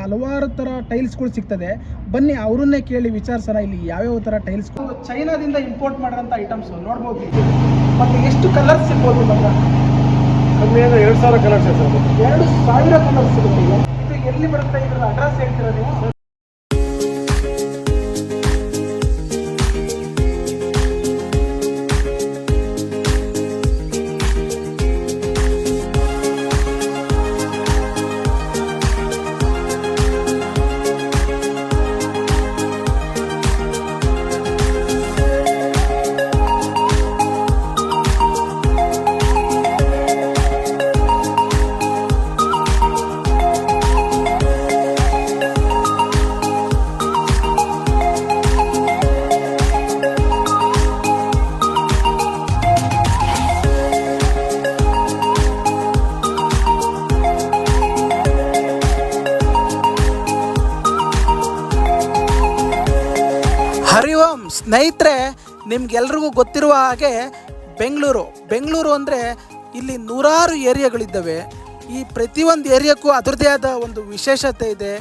ಹಲವಾರು ಥರ ಟೈಲ್ಸ್ಗಳು ಸಿಗ್ತದೆ. ಬನ್ನಿ ಅವರನ್ನೇ ಕೇಳಿ ವಿಚಾರಿಸೋಣ ಇಲ್ಲಿ ಯಾವ್ಯಾವ ಥರ ಟೈಲ್ಸ್. ಚೈನಾದಿಂದ ಇಂಪೋರ್ಟ್ ಮಾಡಿರೋಂಥ ಐಟಮ್ಸ್ ನೋಡ್ಬೋದು. ಮತ್ತು ಎಷ್ಟು ಕಲರ್ಸ್ ಸಿಗ್ಬೋದು ಇವಾಗ? ಕಮ್ಮಿ ಅಂದರೆ 2000 ಕಲರ್ಸ್ ಇದೆ ಸರ್. 2000 ಕಲರ್ಸ್ ಸಿಗುತ್ತೆ. ಇದು ಎಲ್ಲಿ ಬರುತ್ತೆ? ಇದರ ಅಡ್ರೆಸ್ ಹೇಳ್ತೀರಾ ನೀವು? ಹರಿ ಓಂ ಸ್ನೇಹಿತರೆ, ನಿಮ್ಗೆಲ್ರಿಗೂ ಗೊತ್ತಿರುವ ಹಾಗೆ ಬೆಂಗಳೂರು ಅಂದರೆ ಇಲ್ಲಿ ನೂರಾರು ಏರಿಯಾಗಳಿದ್ದಾವೆ. ಈ ಪ್ರತಿಯೊಂದು ಏರಿಯಾಕ್ಕೂ ಅದರದ್ದೇ ಆದ ಒಂದು ವಿಶೇಷತೆ ಇದೆ.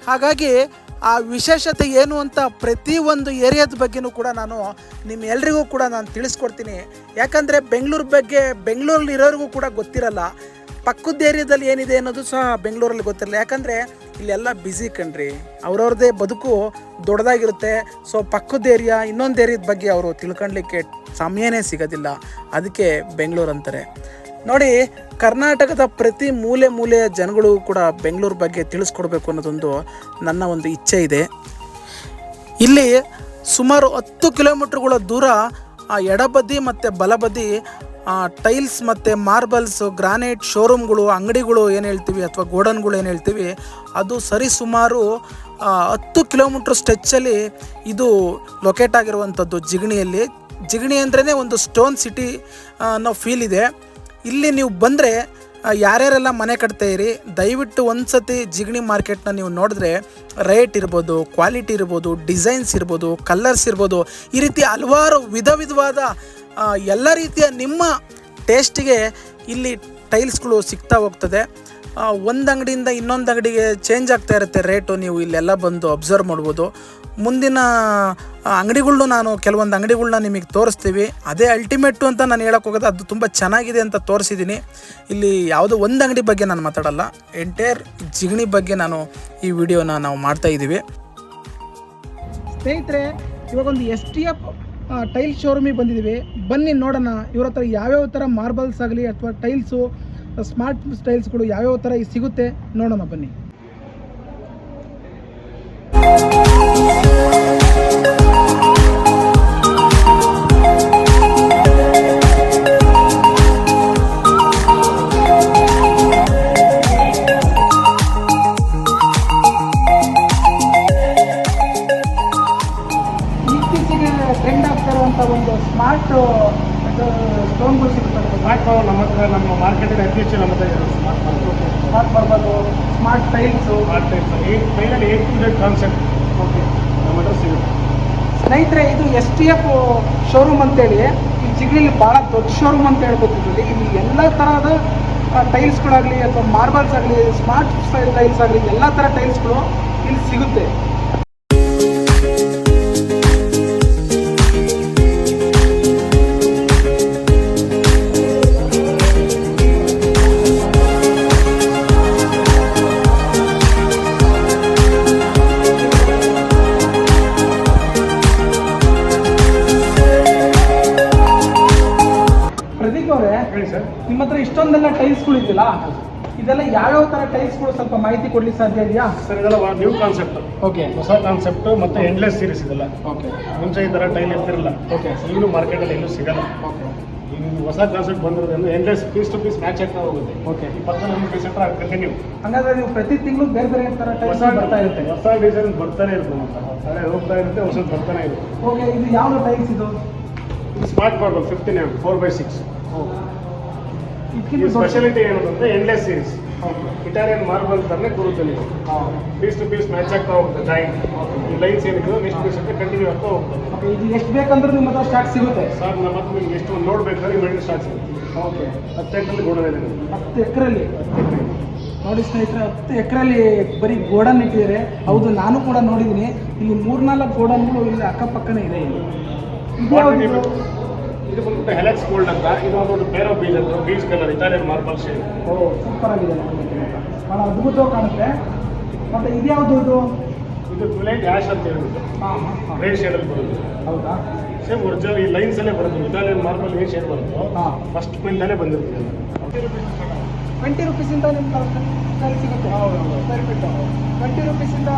ಹಾಗಾಗಿ ಆ ವಿಶೇಷತೆ ಏನು ಅಂತ ಪ್ರತಿಯೊಂದು ಏರಿಯಾದ ಬಗ್ಗೆನೂ ಕೂಡ ನಿಮ್ಮೆಲ್ಲರಿಗೂ ಕೂಡ ನಾನು ತಿಳಿಸ್ಕೊಡ್ತೀನಿ. ಯಾಕಂದರೆ ಬೆಂಗಳೂರು ಬಗ್ಗೆ ಬೆಂಗಳೂರಲ್ಲಿ ಇರೋರಿಗೂ ಕೂಡ ಗೊತ್ತಿರಲ್ಲ. ಪಕ್ಕದ ಏರಿಯಾದಲ್ಲಿ ಏನಿದೆ ಅನ್ನೋದು ಸಹ ಬೆಂಗಳೂರಲ್ಲಿ ಗೊತ್ತಿರಲ್ಲ. ಯಾಕಂದರೆ ಇಲ್ಲೆಲ್ಲ ಬ್ಯುಸಿ ಕಣ್ರಿ, ಅವ್ರವ್ರದ್ದೇ ಬದುಕು ದೊಡ್ಡದಾಗಿರುತ್ತೆ. ಸೊ ಪಕ್ಕದ ಏರಿಯಾ ಇನ್ನೊಂದು ಏರಿಯಾದ ಬಗ್ಗೆ ಅವರು ತಿಳ್ಕೊಳ್ಲಿಕ್ಕೆ ಸಮಯನೇ ಸಿಗೋದಿಲ್ಲ. ಅದಕ್ಕೆ ಬೆಂಗಳೂರು ಅಂತಾರೆ. ನೋಡಿ, ಕರ್ನಾಟಕದ ಪ್ರತಿ ಮೂಲೆಯ ಜನಗಳು ಕೂಡ ಬೆಂಗಳೂರು ಬಗ್ಗೆ ತಿಳಿಸ್ಕೊಡ್ಬೇಕು ಅನ್ನೋದೊಂದು ನನ್ನ ಒಂದು ಇಚ್ಛೆ ಇದೆ. ಇಲ್ಲಿ ಸುಮಾರು 10 ಕಿಲೋಮೀಟ್ರ್ಗಳ ದೂರ ಎಡಬದಿ ಮತ್ತು ಬಲಬದಿ ಟೈಲ್ಸ್ ಮತ್ತು ಮಾರ್ಬಲ್ಸು, ಗ್ರಾನೈಟ್ ಶೋರೂಮ್ಗಳು, ಅಂಗಡಿಗಳು ಏನು ಹೇಳ್ತೀವಿ ಅಥವಾ ಗೋಡನ್ಗಳು ಏನು ಹೇಳ್ತೀವಿ, ಅದು ಸರಿಸುಮಾರು 10 ಕಿಲೋಮೀಟ್ರ್ ಸ್ಟ್ರೆಚ್ಚಲ್ಲಿ ಇದು ಲೊಕೇಟ್ ಆಗಿರುವಂಥದ್ದು. ಜಿಗಣಿ ಅಂದ್ರೇ ಒಂದು ಸ್ಟೋನ್ ಸಿಟಿ ಅನ್ನೋ ಫೀಲ್ ಇದೆ. ಇಲ್ಲಿ ನೀವು ಬಂದರೆ ಯಾರ್ಯಾರೆಲ್ಲ ಮನೆ ಕಟ್ತಾಯಿರಿ, ದಯವಿಟ್ಟು ಒಂದು ಸತಿ ಜಿಗಣಿ ಮಾರ್ಕೆಟ್ನ ನೀವು ನೋಡಿದ್ರೆ ರೇಟ್ ಇರ್ಬೋದು, ಕ್ವಾಲಿಟಿ ಇರ್ಬೋದು, ಡಿಸೈನ್ಸ್ ಇರ್ಬೋದು, ಕಲರ್ಸ್ ಇರ್ಬೋದು, ಈ ರೀತಿ ಹಲವಾರು ವಿಧವಾದ ಎಲ್ಲ ರೀತಿಯ ನಿಮ್ಮ ಟೇಸ್ಟಿಗೆ ಇಲ್ಲಿ ಟೈಲ್ಸ್ಗಳು ಸಿಗ್ತಾ ಹೋಗ್ತದೆ. ಒಂದು ಅಂಗಡಿಯಿಂದ ಇನ್ನೊಂದು ಅಂಗಡಿಗೆ ಚೇಂಜ್ ಆಗ್ತಾ ಇರುತ್ತೆ ರೇಟು. ನೀವು ಇಲ್ಲೆಲ್ಲ ಬಂದು ಅಬ್ಸರ್ವ್ ಮಾಡ್ಬೋದು. ಮುಂದಿನ ಅಂಗಡಿಗಳ್ನು ಕೆಲವೊಂದು ಅಂಗಡಿಗಳ್ನ ನಿಮಗೆ ತೋರಿಸ್ತೀವಿ. ಅದೇ ಅಲ್ಟಿಮೇಟು ಅಂತ ನಾನು ಹೇಳೋಕೆ ಹೋಗೋದು, ಅದು ತುಂಬ ಚೆನ್ನಾಗಿದೆ ಅಂತ ತೋರಿಸಿದ್ದೀನಿ. ಇಲ್ಲಿ ಯಾವುದೋ ಒಂದು ಅಂಗಡಿ ಬಗ್ಗೆ ನಾನು ಮಾತಾಡಲ್ಲ, ಎಂಟೈರ್ ಜಿಗಣಿ ಬಗ್ಗೆ ಈ ವಿಡಿಯೋನ ನಾವು ಮಾಡ್ತಾಯಿದ್ದೀವಿ. ಸ್ನೇಹಿತರೆ, ಇವಾಗೊಂದು STF ಟೈಲ್ ಶೋರೂಮಿಗೆ ಬಂದಿದ್ದೀವಿ. ಬನ್ನಿ ನೋಡೋಣ ಇವ್ರ ಹತ್ರ ಯಾವ್ಯಾವ ಥರ ಮಾರ್ಬಲ್ಸ್ ಆಗಲಿ ಅಥವಾ ಟೈಲ್ಸು, ಸ್ಮಾರ್ಟ್ ಟೈಲ್ಸ್ಗಳು ಯಾವ್ಯಾವ ಥರ ಸಿಗುತ್ತೆ ನೋಡೋಣ ಬನ್ನಿ. ಟ್ರೆಂಡ್ ಆಗ್ತಾ ಇರುವಂಥ ಒಂದು ಸ್ಮಾರ್ಟ್ ಸ್ಟೋನ್ಗಳು ಸಿಗ್ತದೆ. ನಮ್ಮ ಹತ್ರ ನಮ್ಮ ಮಾರ್ಕೆಟಲ್ಲಿ ಅತಿ ಹೆಚ್ಚು ನಮ್ಮ ಹತ್ರ ಸ್ಮಾರ್ಟ್ ಬರ್ಬೋದು, ಸ್ಮಾರ್ಟ್ ಟೈಲ್ಸು, ಟೈಲಲ್ಲಿ A to Z concept okay ನಮ್ಮ ಹತ್ರ ಸಿಗುತ್ತೆ. ಸ್ನೇಹಿತರೆ, ಇದು STF ಶೋರೂಮ್ ಅಂತೇಳಿ ಈ ಜಿಗಣಿಲಿ ಭಾಳ ದೊಡ್ಡ ಶೋರೂಮ್ ಅಂತ ಹೇಳ್ಬೋದು. ಇಲ್ಲಿ ಎಲ್ಲ ಥರದ ಟೈಲ್ಸ್ಗಳಾಗಲಿ ಅಥವಾ ಮಾರ್ಬಲ್ಸ್ ಆಗಲಿ, ಸ್ಮಾರ್ಟ್ ಸ್ಟೈಲ್ ಟೈಲ್ಸ್ ಆಗಲಿ, ಎಲ್ಲ ಥರ ಟೈಲ್ಸ್ಗಳು ಇಲ್ಲಿ ಸಿಗುತ್ತೆ. ನಿಮ್ಮ ಹತ್ರ ಇಷ್ಟೊಂದೆಲ್ಲ ಟೈಲ್ಸ್ಗಳು ಇದೆಯಲ್ಲ, ಇದೆಲ್ಲ ಯಾವ್ಯಾವ ಥರ ಟೈಲ್ಸ್ಗಳು ಸ್ವಲ್ಪ ಮಾಹಿತಿ ಕೊಡ್ಲಿಕ್ಕೆ ಸಾಧ್ಯ ಇದೆಯಾ ಸರ್? ಇದೆಲ್ಲ ನ್ಯೂ ಕಾನ್ಸೆಪ್ಟ್. ಓಕೆ, ಹೊಸ ಕಾನ್ಸೆಪ್ಟ್ ಮತ್ತು ಎಂಡ್ಲೆಸ್ ಸೀರೀಸ್ ಇದೆಲ್ಲ. ಓಕೆ, ಮುಂಚೆ ಈ ಥರ ಟೈಲ್ ಇರ್ತಿರಲ್ಲ. ಓಕೆ, ಈಗಲೂ ಮಾರ್ಕೆಟಲ್ಲಿ ಎಲ್ಲೂ ಸಿಗಲ್ಲ. ಓಕೆ, ಈಗ ಹೊಸ ಕಾನ್ಸೆಪ್ಟ್ ಬಂದಿರೋದ್ರಿಂದ endless piece to piece match ಆಗ್ತಾ ಹೋಗುತ್ತೆ. ಓಕೆ, ಈ ಪಕ್ಕ ನಮ್ಮ ಪೀಸ್ ಹತ್ರ ಕಂಟಿನ್ಯೂ. ಹಾಗಾದ್ರೆ ನೀವು ಪ್ರತಿ ತಿಂಗಳು ಬೇರೆ ಥರ ಟೈಲ್ಸ್ ಬರ್ತಾ ಇರುತ್ತೆ, ಹೊಸ ಡಿಸೈನ್ ಬರ್ತಾನೆ ಇರುತ್ತೆ, ಹಳೆ ಹೋಗ್ತಾ ಇರುತ್ತೆ, ಹೊಸದು ಬರ್ತಾನೆ ಇರುತ್ತೆ. ಓಕೆ, ಇದು ಯಾವ ಟೈಲ್ಸ್ ಇದು? ಇದು ಸ್ಮಾರ್ಟ್ ಮಾರ್ಬಲ್ 15mm 4x6. ಈ ಸ್ಪೆಷಾಲಿಟಿ ಏನಂದ್ರೆ ಎಂಡ್ಲೆಸ್ ಸೀರೀಸ್. ಇಟಾಲಿಯನ್ ಮಾರ್ಬಲ್ ಥರನೇ ಕೂರುತ್ತೆ. ನೀವು ಪೀಸ್ ಟು ಪೀಸ್ ಮ್ಯಾಚ್ ಆಗ್ತಾ ಹೋಗುತ್ತೆ. ಜಾಯಿಂಟ್ ಈ ಲೈನ್ಸ್ ಏನಿದೆ ನೆಕ್ಸ್ಟ್ ಪೀಸ್ ಅಂತ ಕಂಟಿನ್ಯೂ ಆಗ್ತಾ ಹೋಗ್ತದೆ. ಇದು ಎಷ್ಟು ಬೇಕಂದ್ರೆ ನಿಮ್ಮ ಹತ್ರ ಸ್ಟಾಕ್ ಸಿಗುತ್ತೆ ಸರ್? ನಮ್ಮ ಹತ್ರ ನಿಮ್ಗೆ ಎಷ್ಟು ನೋಡ್ಬೇಕಾದ್ರೆ ನಿಮ್ಮ ಸ್ಟಾಕ್ ಸಿಗುತ್ತೆ. ಓಕೆ, 10 ಎಕರೆಲ್ಲಿ ಗೋಡನ್ ಇದೆ. 10 ಎಕರೆಯಲ್ಲಿ ನೋಡಿ ಸ್ನೇಹಿತರೆ 10 ಎಕರೆಯಲ್ಲಿ ಬರೀ ಗೋಡನ್ ಇಟ್ಟಿದ್ದಾರೆ. ಹೌದು, ನಾನು ಕೂಡ ನೋಡಿದ್ದೀನಿ. ಇಲ್ಲಿ 3-4 ಗೋಡನ್ಗಳು ಇಲ್ಲಿ ಅಕ್ಕಪಕ್ಕನೇ ಇದೆ. ಇಲ್ಲಿ ಇದು ಬಂದ್ಬಿಟ್ಟು ಹೆಲೆಕ್ಸ್ ಗೋಲ್ಡ್ ಅಂತ. ಇದು ಒಂದು ಪೇರೋ ಬೀಚ್ ಅಂತ, beach colour Italian marble shade. Oh, super ಆಗಿದೆ, ಭಾಳ ಅದ್ಭುತವಾಗಿ ಕಾಣುತ್ತೆ. ಮತ್ತು ಇದ್ಯಾವುದು ಇದು ಟ್ವಿಲೈಟ್ ಆ್ಯಶ್ ಅಂತ ಹೇಳ್ಬಿಟ್ಟು ರೆಡ್ ಶೇಡಲ್ಲಿ ಬರುತ್ತೆ. ಹೌದಾ? ಸೇಮ್ ಒರಿಜಿನಲ್ ಈ ಲೈನ್ಸಲ್ಲೇ ಬರುತ್ತೆ. ಇಟಾಲಿಯನ್ ಮಾರ್ಬಲ್ ಏನು ಶೇಡ್ ಬರುತ್ತೋ ಫಸ್ಟ್ ಪ್ರಿಂಟಲ್ಲೇ ಬಂದಿರುತ್ತೆ. 20 ರೂಪೀಸಿಂದ ನಿಮ್ಮ ಕೈಲಿ ಸಿಗುತ್ತೆ. ಹೌದು, 20 ರೂಪೀಸಿಂದ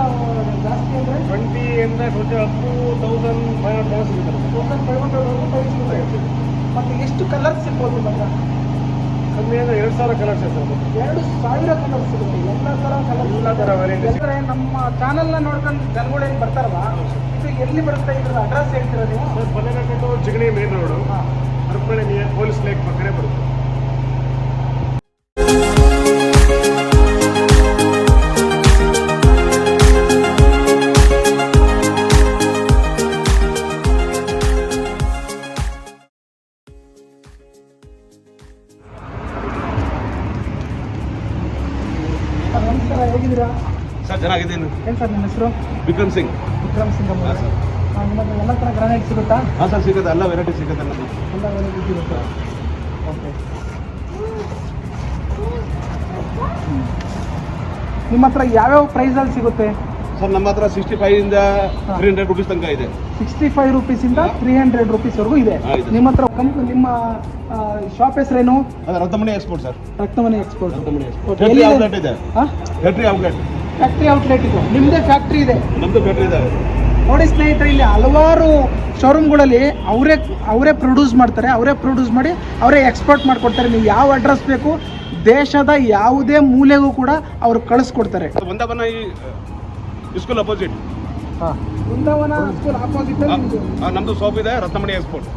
ಜಾಸ್ತಿ ಅಂದರೆ 20 ಇಂದ 1500 ಸಿಗುತ್ತೆ. 1500 ಮತ್ತು ಎಷ್ಟು ಕಲರ್ಸ್ ಸಿಗ್ಬೋದು ಇವಾಗ? ಕಮ್ಮಿ ಅಂದರೆ 2000 ಕಲರ್ಸ್ ಇರ್ತದೆ. 2000 ಕಲರ್ಸ್ ಸಿಗುತ್ತೆ. ಎಲ್ಲ ಥರ ವೆರೈಟಿ. ಅಂದರೆ ನಮ್ಮ ಚಾನಲ್ನ ನೋಡ್ಕೊಂಡು ಜನಗಳು ಏನು ಬರ್ತಾರಲ್ಲ, ಇದು ಎಲ್ಲಿ ಬರುತ್ತೆ? ಇದ್ರ ಅಡ್ರೆಸ್ ಹೇಳ್ತೀರಾ ನೀವು? ಸರ್, ಬನ್ನೇನಕಟ್ಟು Jigani main road, Harapalli near police lake ಪಕ್ಕನೇ ಬರುತ್ತೆ. ನಮಸ್ಕಾರ, ಹೇಗಿದ್ದೀರಾ ಸರ್? ಚೆನ್ನಾಗಿದ್ದೀನಿ. ಏನು ಸರ್ ನಿಮ್ಮ ಹೆಸರು? ವಿಕ್ರಮ್ ಸಿಂಗ್. ವಿಕ್ರಮ್ ಸಿಂಗ್ ಹಾಂ ಸರ್. ನಿಮ್ಮ ಹತ್ರ ಎಲ್ಲ ಥರ ಗ್ರಾನೈಟ್ ಸಿಗುತ್ತಾ? ಹಾಂ ಸರ್, ಸಿಗುತ್ತೆ. ಎಲ್ಲ ವೆರೈಟಿ ಸಿಗುತ್ತೆ ನಮಗೆ. ಎಲ್ಲ ವೆರೈಟಿ ಸಿಗುತ್ತೆ. ಓಕೆ. ನಿಮ್ಮ ಹತ್ರ ಯಾವ್ಯಾವ ಪ್ರೈಸಲ್ಲಿ ಸಿಗುತ್ತೆ ಸರ್? ನಮ್ಮ ಹತ್ರ 65 ಇಂದ 300 ರುಪೀಸ್ ತನಕ ಇದೆ. 65 ರೂಪೀಸಿಂದ 300 ರೂಪೀಸ್ವರೆಗೂ ಇದೆ. ನಿಮ್ಮ ಹತ್ರ ನಿಮ್ಮ ಶಾಪ್ ಹೆಸರೇನು? ಅದು Ratnamani export sir. Ratnamani export. Factory outlet ಇದೆ. ಫ್ಯಾಕ್ಟ್ರಿ ಔಟ್ಲೆಟ್ ಇದು ನಿಮ್ಮದೇ ಫ್ಯಾಕ್ಟ್ರಿ ಇದೆ? ನಮ್ಮದು ಫ್ಯಾಕ್ಟ್ರಿ ಇದೆ. ನೋಡಿ ಸ್ನೇಹಿತರೆ, ಇಲ್ಲಿ ಹಲವಾರು ಶೋರೂಮ್ಗಳಲ್ಲಿ ಅವರೇ ಪ್ರೊಡ್ಯೂಸ್ ಮಾಡ್ತಾರೆ. ಅವರೇ ಪ್ರೊಡ್ಯೂಸ್ ಮಾಡಿ ಅವರೇ ಎಕ್ಸ್ಪೋರ್ಟ್ ಮಾಡಿಕೊಡ್ತಾರೆ. ನೀವು ಯಾವ ಅಡ್ರೆಸ್ ಬೇಕು, ದೇಶದ ಯಾವುದೇ ಮೂಲೆಗೂ ಕೂಡ ಅವರು ಕಳಿಸ್ಕೊಡ್ತಾರೆ. ವೃಂದಾವನ ಸ್ಕೂಲ್ ಅಪೋಸಿಟ್. ವೃಂದಾವನ ಸ್ಕೂಲ್ ಆಪೋಸಿಟ್ ನಮ್ಮದು ಶಾಪ್ ಇದೆ, ರತ್ನಮಣಿ ಎಕ್ಸ್ಪೋರ್ಟ್.